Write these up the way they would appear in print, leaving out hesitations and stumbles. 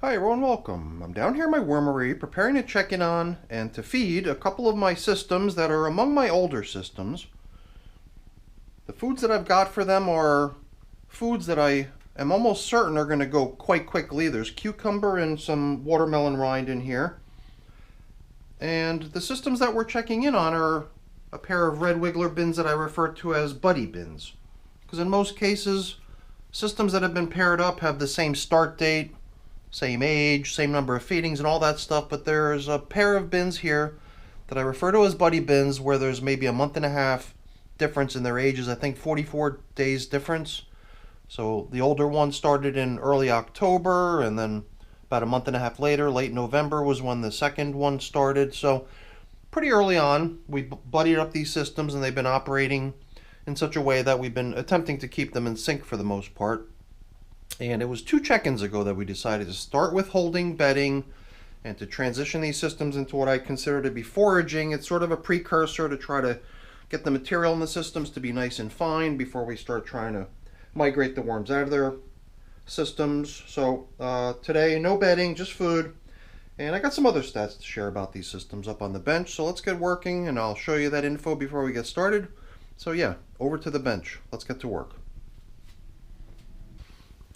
Hi everyone, welcome. I'm down here in my wormery preparing to check in on and to feed a couple of my systems that are among my older systems. The foods that I've got for them are foods that I am almost certain are going to go quite quickly. There's cucumber and some watermelon rind in here. And the systems that we're checking in on are a pair of red wiggler bins that I refer to as buddy bins. Because in most cases, systems that have been paired up have the same start date, same age, same number of feedings and all that stuff, but there's a pair of bins here that I refer to as buddy bins where there's maybe a month and a half difference in their ages. I think 44 days difference. So the older one started in early October, and then about a month and a half later, late November, was when the second one started. So pretty early on, we buddied up these systems, and they've been operating in such a way that we've been attempting to keep them in sync for the most part. And it was 2 check-ins ago that we decided to start withholding bedding and to transition these systems into what I consider to be foraging. It's sort of a precursor to try to get the material in the systems to be nice and fine before we start trying to migrate the worms out of their systems. So today, no bedding, just food. And I got some other stats to share about these systems up on the bench. So let's get working, and I'll show you that info before we get started. So yeah, over to the bench. Let's get to work.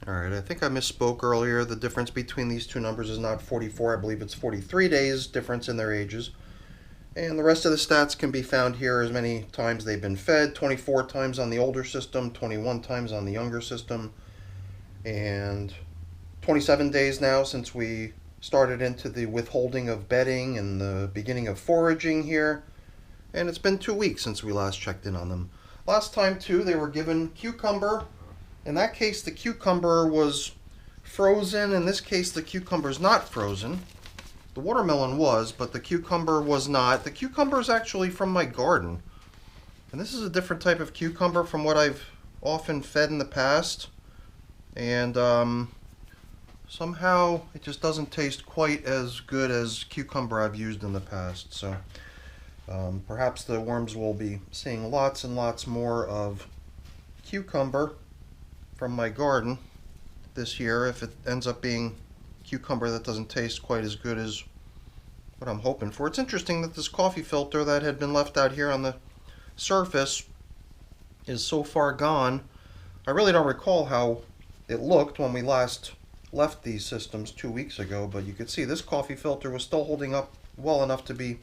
Alright, I think I misspoke earlier. The difference between these two numbers is not 44, I believe it's 43 days difference in their ages. And the rest of the stats can be found here, as many times they've been fed, 24 times on the older system, 21 times on the younger system, and 27 days now since we started into the withholding of bedding and the beginning of foraging here. And it's been 2 weeks since we last checked in on them. Last time too, they were given cucumber. In that case, the cucumber was frozen. In this case, the cucumber is not frozen. The watermelon was, but the cucumber was not. The cucumber is actually from my garden. And this is a different type of cucumber from what I've often fed in the past. And somehow it just doesn't taste quite as good as cucumber I've used in the past. So perhaps the worms will be seeing lots and lots more of cucumber from my garden this year if it ends up being cucumber that doesn't taste quite as good as what I'm hoping for. It's interesting that this coffee filter that had been left out here on the surface is so far gone. I really don't recall how it looked when we last left these systems 2 weeks ago, but you could see this coffee filter was still holding up well enough to be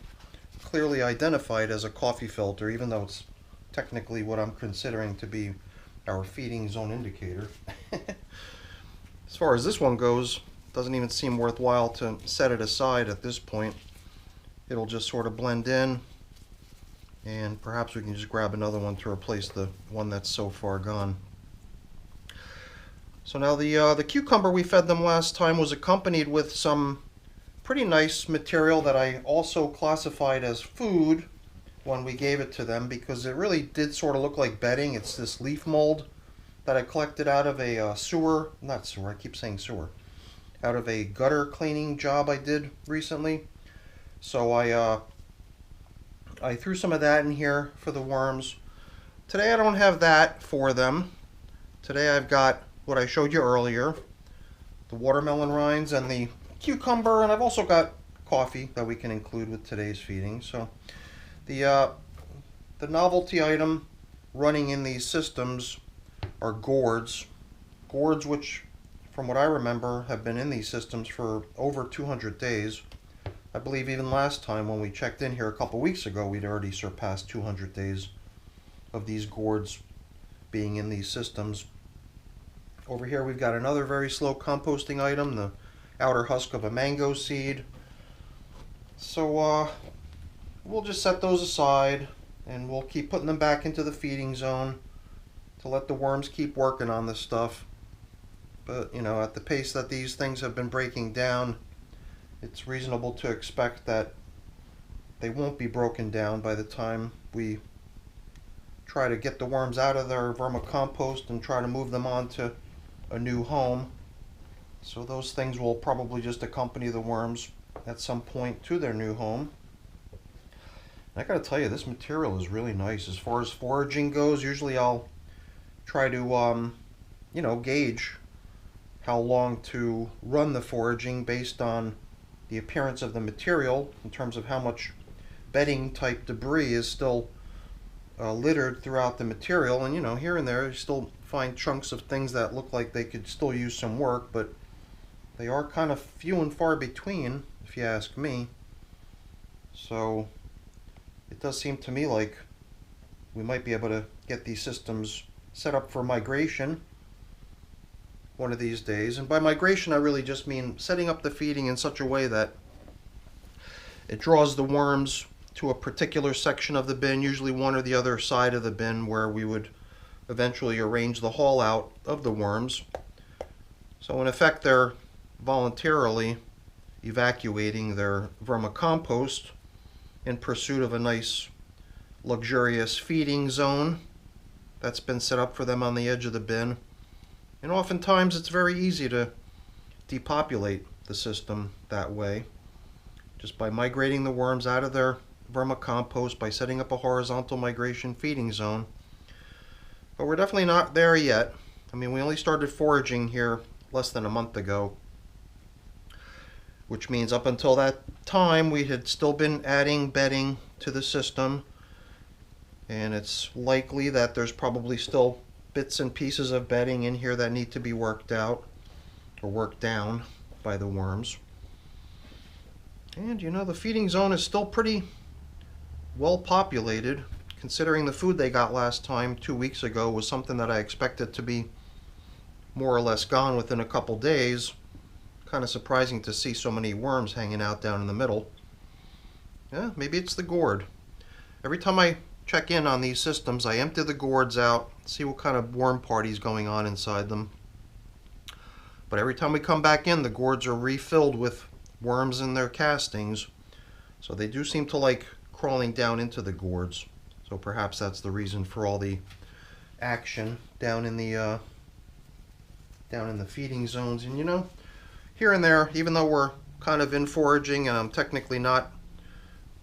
clearly identified as a coffee filter, even though it's technically what I'm considering to be our feeding zone indicator. As far as this one goes, it doesn't even seem worthwhile to set it aside at this point. It'll just sort of blend in, and perhaps we can just grab another one to replace the one that's so far gone. So now the cucumber we fed them last time was accompanied with some pretty nice material that I also classified as food when we gave it to them, because it really did sort of look like bedding. It's this leaf mold that I collected out of a I keep saying sewer, out of a gutter cleaning job I did recently. So I threw some of that in here for the worms. Today I don't have that for them. Today I've got what I showed you earlier, the watermelon rinds and the cucumber, and I've also got coffee that we can include with today's feeding. So the novelty item running in these systems are gourds. Gourds, which, from what I remember, have been in these systems for over 200 days. I believe even last time when we checked in here a couple weeks ago, we'd already surpassed 200 days of these gourds being in these systems. Over here we've got another very slow composting item, the outer husk of a mango seed. So we'll just set those aside, and we'll keep putting them back into the feeding zone to let the worms keep working on this stuff. But, you know, at the pace that these things have been breaking down, it's reasonable to expect that they won't be broken down by the time we try to get the worms out of their vermicompost and try to move them on to a new home. So those things will probably just accompany the worms at some point to their new home. I gotta tell you, this material is really nice. As far as foraging goes, usually I'll try to, gauge how long to run the foraging based on the appearance of the material in terms of how much bedding type debris is still littered throughout the material. And here and there you still find chunks of things that look like they could still use some work, but they are kind of few and far between, if you ask me. So it does seem to me like we might be able to get these systems set up for migration one of these days. And by migration I really just mean setting up the feeding in such a way that it draws the worms to a particular section of the bin, usually one or the other side of the bin, where we would eventually arrange the haul out of the worms. So in effect they're voluntarily evacuating their vermicompost in pursuit of a nice luxurious feeding zone that's been set up for them on the edge of the bin. And oftentimes it's very easy to depopulate the system that way, just by migrating the worms out of their vermicompost, by setting up a horizontal migration feeding zone. But we're definitely not there yet. I mean, we only started foraging here less than a month ago, which means up until that time we had still been adding bedding to the system, and it's likely that there's probably still bits and pieces of bedding in here that need to be worked out or worked down by the worms. And the feeding zone is still pretty well populated, considering the food they got last time 2 weeks ago was something that I expected to be more or less gone within a couple days. Kind of surprising to see so many worms hanging out down in the middle. Yeah, maybe it's the gourd. Every time I check in on these systems, I empty the gourds out, see what kind of worm party's going on inside them. But every time we come back in, the gourds are refilled with worms in their castings. So they do seem to like crawling down into the gourds. So perhaps that's the reason for all the action down in the feeding zones. And here and there, even though we're kind of in foraging and I'm technically not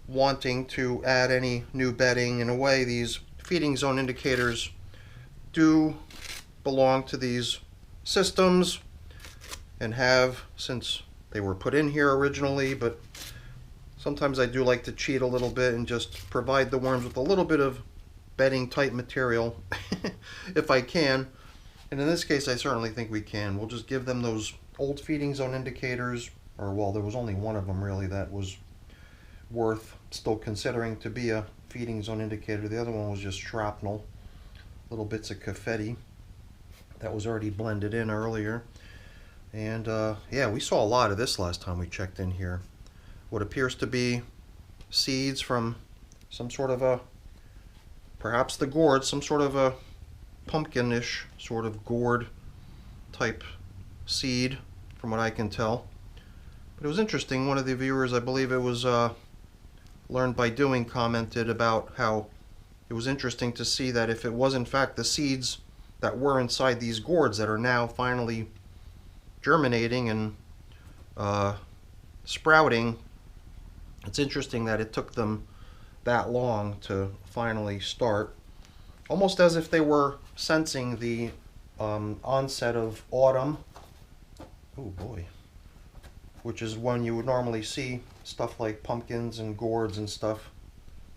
wanting to add any new bedding, in a way these feeding zone indicators do belong to these systems and have since they were put in here originally. But sometimes I do like to cheat a little bit and just provide the worms with a little bit of bedding type material if I can. And in this case I certainly think we can. We'll just give them those old feeding zone indicators, or well, there was only one of them really that was worth still considering to be a feeding zone indicator. The other one was just shrapnel, little bits of confetti that was already blended in earlier. And yeah, we saw a lot of this last time we checked in here. What appears to be seeds from some sort of a, perhaps the gourd, some sort of a pumpkinish sort of gourd type seed from what I can tell. But it was interesting, one of the viewers, I believe it was Learned by Doing, commented about how it was interesting to see that if it was in fact the seeds that were inside these gourds that are now finally germinating and sprouting, it's interesting that it took them that long to finally start, almost as if they were sensing the onset of autumn. Oh boy. Which is when you would normally see stuff like pumpkins and gourds and stuff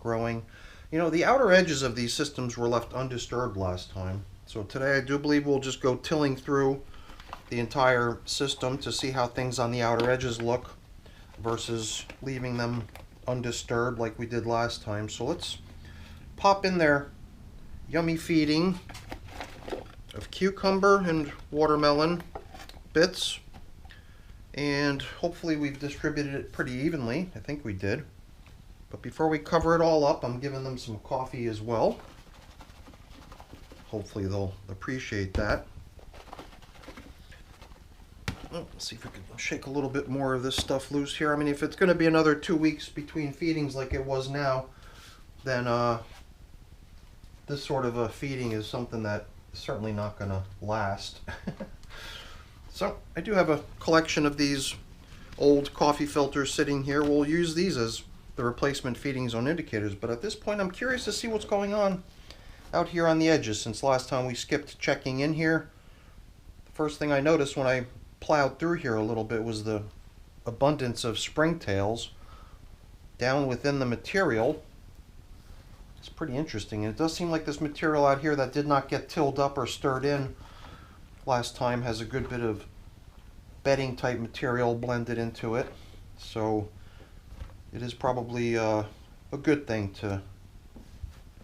growing. The outer edges of these systems were left undisturbed last time. So today I do believe we'll just go tilling through the entire system to see how things on the outer edges look versus leaving them undisturbed like we did last time. So let's pop in their yummy feeding of cucumber and watermelon bits. And hopefully we've distributed it pretty evenly. I think we did. But before we cover it all up, I'm giving them some coffee as well. Hopefully they'll appreciate that. Let's see if we can shake a little bit more of this stuff loose here. I mean, if it's going to be another 2 weeks between feedings like it was now, then this sort of a feeding is something that is certainly not going to last. So I do have a collection of these old coffee filters sitting here. We'll use these as the replacement feeding zone indicators, but at this point I'm curious to see what's going on out here on the edges. Since last time we skipped checking in here, first thing I noticed when I plowed through here a little bit was the abundance of springtails down within the material. It's pretty interesting. And it does seem like this material out here that did not get tilled up or stirred in last time has a good bit of bedding type material blended into it. So it is probably a good thing to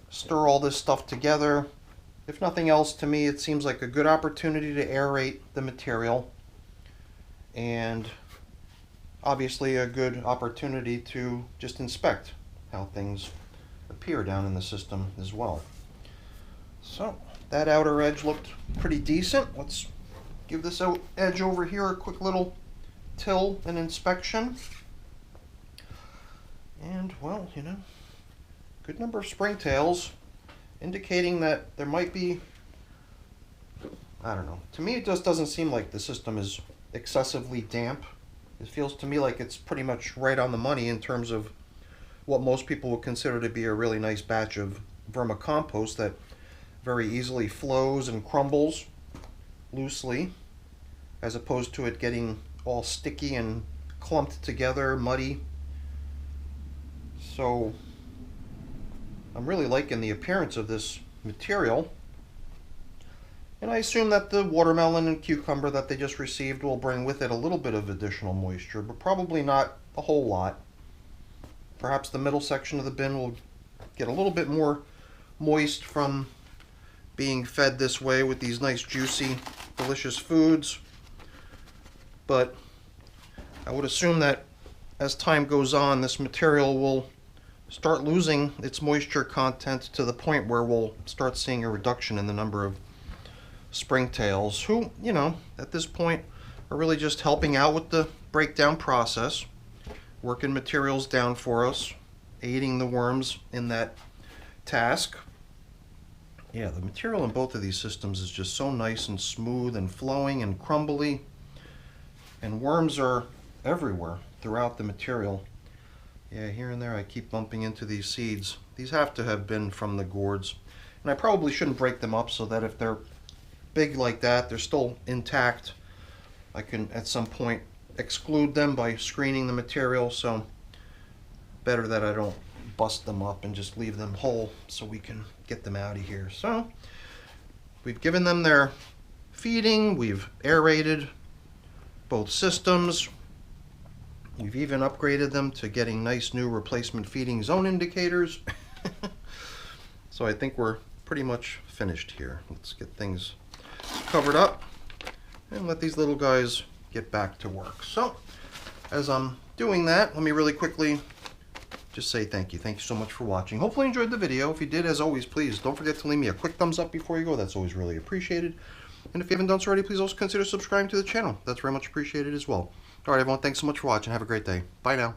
stir all this stuff together. If nothing else, to me it seems like a good opportunity to aerate the material, and obviously a good opportunity to just inspect how things appear down in the system as well. So that outer edge looked pretty decent. Let's give this edge over here a quick little till and inspection. And well, you know, good number of springtails, indicating that there might be, I don't know, to me it just doesn't seem like the system is excessively damp. It feels to me like it's pretty much right on the money in terms of what most people would consider to be a really nice batch of vermicompost that very easily flows and crumbles loosely, as opposed to it getting all sticky and clumped together, muddy. So I'm really liking the appearance of this material, and I assume that the watermelon and cucumber that they just received will bring with it a little bit of additional moisture, but probably not a whole lot. Perhaps the middle section of the bin will get a little bit more moist from being fed this way with these nice juicy delicious foods, but I would assume that as time goes on this material will start losing its moisture content to the point where we'll start seeing a reduction in the number of springtails, who, you know, at this point are really just helping out with the breakdown process, working materials down for us, aiding the worms in that task. Yeah, the material in both of these systems is just so nice and smooth and flowing and crumbly, and worms are everywhere throughout the material. Yeah, here and there I keep bumping into these seeds. These have to have been from the gourds, and I probably shouldn't break them up, so that if they're big like that, they're still intact. I can at some point exclude them by screening the material, so better that I don't bust them up and just leave them whole so we can get them out of here. So we've given them their feeding, we've aerated both systems, we've even upgraded them to getting nice new replacement feeding zone indicators. So I think we're pretty much finished here. Let's get things covered up and let these little guys get back to work. So as I'm doing that, let me really quickly just say thank you. Thank you so much for watching. Hopefully you enjoyed the video. If you did, as always, please don't forget to leave me a quick thumbs up before you go. That's always really appreciated. And if you haven't done so already, please also consider subscribing to the channel. That's very much appreciated as well. All right, everyone, thanks so much for watching. Have a great day. Bye now.